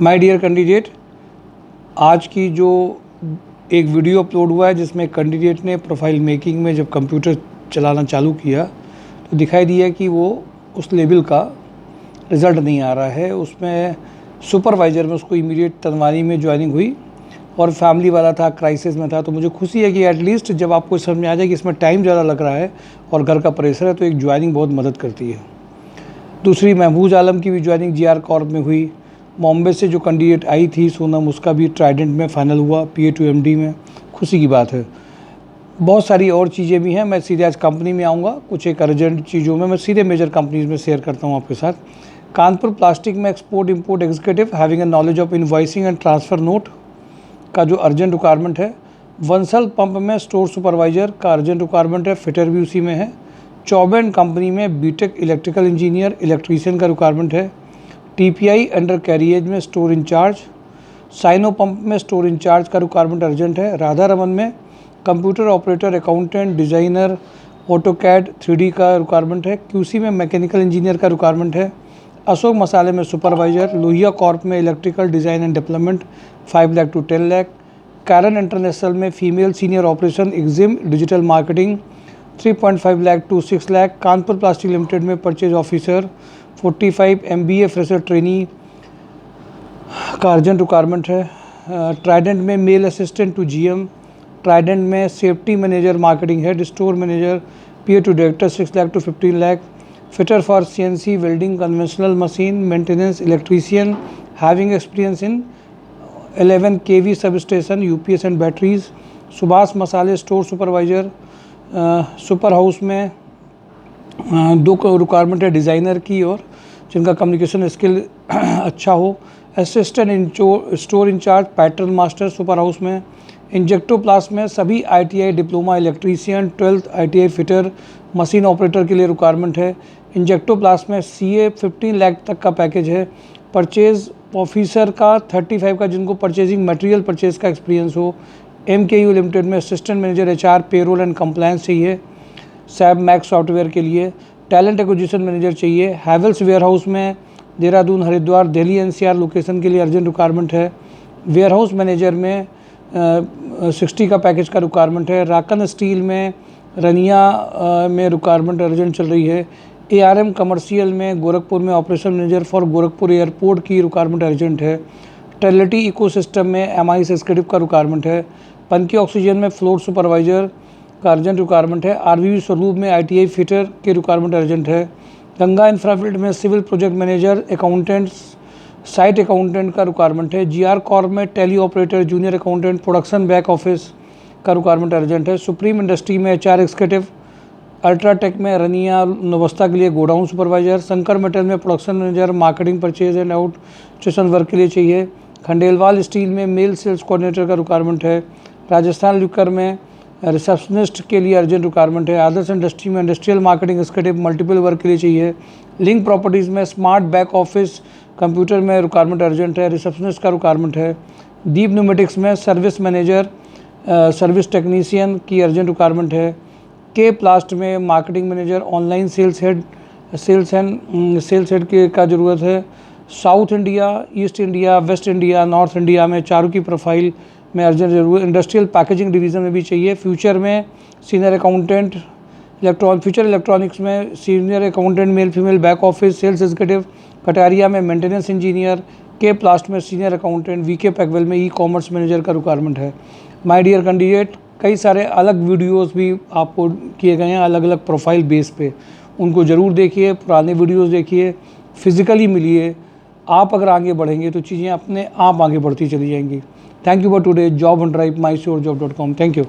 My dear candidate, आज की जो एक वीडियो अपलोड हुआ है जिसमें कैंडिडेट ने प्रोफाइल मेकिंग में जब कंप्यूटर चलाना चालू किया तो दिखाई दिया कि वो उस लेवल का रिज़ल्ट नहीं आ रहा है। उसमें सुपरवाइज़र में उसको इमीडिएट तनवानी में ज्वाइनिंग हुई और फैमिली वाला था, क्राइसिस में था। तो मुझे खुशी है कि एटलीस्ट जब आपको समझ में आ जाए कि इसमें टाइम ज़्यादा लग रहा है और घर का प्रेशर है तो एक ज्वाइनिंग बहुत मदद करती है। दूसरी, महफूज आलम की भी ज्वाइनिंग जीआर कॉर्प में हुई। बॉम्बे से जो कैंडिडेट आई थी सोनम, उसका भी ट्राइडेंट में फाइनल हुआ PA to MD में। खुशी की बात है। बहुत सारी और चीज़ें भी हैं। मैं सीधे आज कंपनी में आऊँगा, कुछ एक अर्जेंट चीज़ों में मैं सीधे मेजर कंपनीज़ में शेयर करता हूँ आपके साथ। कानपुर प्लास्टिक में export import executive having a knowledge of invoicing and transfer note का जो अर्जेंट रिक्वायरमेंट है। वंसल पंप में स्टोर सुपरवाइज़र का अर्जेंट रिक्वायरमेंट है, फिटर भी उसी में है। चौबेन कंपनी में बीटेक इलेक्ट्रिकल इंजीनियर इलेक्ट्रीशियन का रिक्वायरमेंट है। TPI अंडर कैरिएज में स्टोर इंचार्ज। साइनो पंप में स्टोर इंचार्ज का रिक्वायरमेंट अर्जेंट है। राधा रमन में computer operator accountant designer AutoCAD 3D का रिक्वायरमेंट है। QC में मैकेनिकल इंजीनियर का रिक्वायरमेंट है। अशोक मसाले में सुपरवाइज़र। लोहिया कॉर्प में electrical design and development 5 lakh to 10 lakh. Karan international में female senior operation exim digital marketing 3.5 lakh to 6 lakh. Kanpur plastic limited में purchase officer 45 MBA fresher trainee का अर्जेंट रिक्वायरमेंट है। ट्राइडेंट में male assistant to GM। Trident में safety manager marketing head store manager PA to director 6 lakh to 15 lakh. Fitter for CNC welding conventional machine maintenance electrician having experience in 11 kV sub station UPS and batteries. Subhash मसाले store supervisor. Super house में दो requirement है designer की और जिनका communication skill अच्छा हो। Assistant store incharge pattern master super house में। इंजेक्टोप्लास्ट में सभी ITI diploma electrician 12th ITI fitter machine operator के लिए रिक्वायरमेंट है। इंजेक्टोप्लास्ट में CA 15 लाख तक का पैकेज है। परचेज ऑफिसर का 35 का, जिनको परचेजिंग मटेरियल परचेज का एक्सपीरियंस हो। MKU लिमिटेड में assistant manager HR payroll and compliance चाहिए सैब मैक्स सॉफ्टवेयर के लिए। टैलेंट एक्विजिशन मैनेजर चाहिए। हैवेल्स वेयरहाउस में देहरादून हरिद्वार दिल्ली NCR लोकेशन के लिए अर्जेंट रिक्वायरमेंट है। वेयरहाउस मैनेजर में 60 का पैकेज का रिक्वायरमेंट है। राकन स्टील में रनिया में रिक्वायरमेंट अर्जेंट चल रही है। ARM कमर्शियल में गोरखपुर में operation manager for Gorakhpur airport की रिक्वायरमेंट अर्जेंट है। टेलिटी इकोसिस्टम में MIS एक्जीक्यूटिव का रिक्वायरमेंट है। पनकी ऑक्सीजन में फ्लोर सुपरवाइज़र का अर्जेंट रिक्वायरमेंट है। RVB स्वरूप में ITI फिटर की रिक्वायरमेंट अर्जेंट है। गंगा इंफ्राफील्ड में civil project manager accountants site accountant का रिक्वायरमेंट है। GR कॉर्प में tally operator junior accountant production back office का रिक्वायरमेंट अर्जेंट है। सुप्रीम इंडस्ट्री में HR एक्जीक्यूटिव। अल्ट्राटेक में रनिया नवस्था के लिए गोडाउन सुपरवाइज़र। शंकर मेटल में production manager marketing purchase and out station work के लिए चाहिए। खंडेलवाल स्टील में मेल सेल्स कोऑर्डिनेटर का रिक्वायरमेंट है। राजस्थान लिकर में रिसेप्शनिस्ट के लिए अर्जेंट रिक्वायरमेंट है। आदर्श इंडस्ट्री में industrial marketing executive multiple work के लिए चाहिए। लिंक प्रॉपर्टीज़ में स्मार्ट बैक ऑफिस कंप्यूटर में रिक्वायरमेंट अर्जेंट है। रिसेप्शनिस्ट का रिक्वायरमेंट है। दीप न्यूमेटिक्स में सर्विस मैनेजर सर्विस टेक्नीशियन की अर्जेंट रिक्वायरमेंट है। के प्लास्ट में marketing manager online sales head के का ज़रूरत है। South India east India west India north India में चारों की प्रोफाइल में अर्जेंट जरूर। इंडस्ट्रियल पैकेजिंग डिवीज़न में भी चाहिए। फ्यूचर में सीनियर अकाउंटेंट फ्यूचर इलेक्ट्रॉनिक्स में senior accountant male female back office sales executive. Kataria में मेंटेनेंस इंजीनियर। के प्लास्ट में सीनियर अकाउंटेंट। VK पैकवेल में ई-कॉमर्स मैनेजर का रिक्वायरमेंट है। माय डियर कैंडिडेट, कई सारे अलग वीडियोस भी आपको किए गए हैं अलग अलग प्रोफाइल बेस पे, उनको ज़रूर देखिए। पुराने वीडियोस देखिए, फिज़िकली मिलिए। आप अगर आगे बढ़ेंगे तो चीज़ें अपने आप आगे बढ़ती चली जाएंगी। Thank you for today. Job on drive mysurjob.com। Thank you.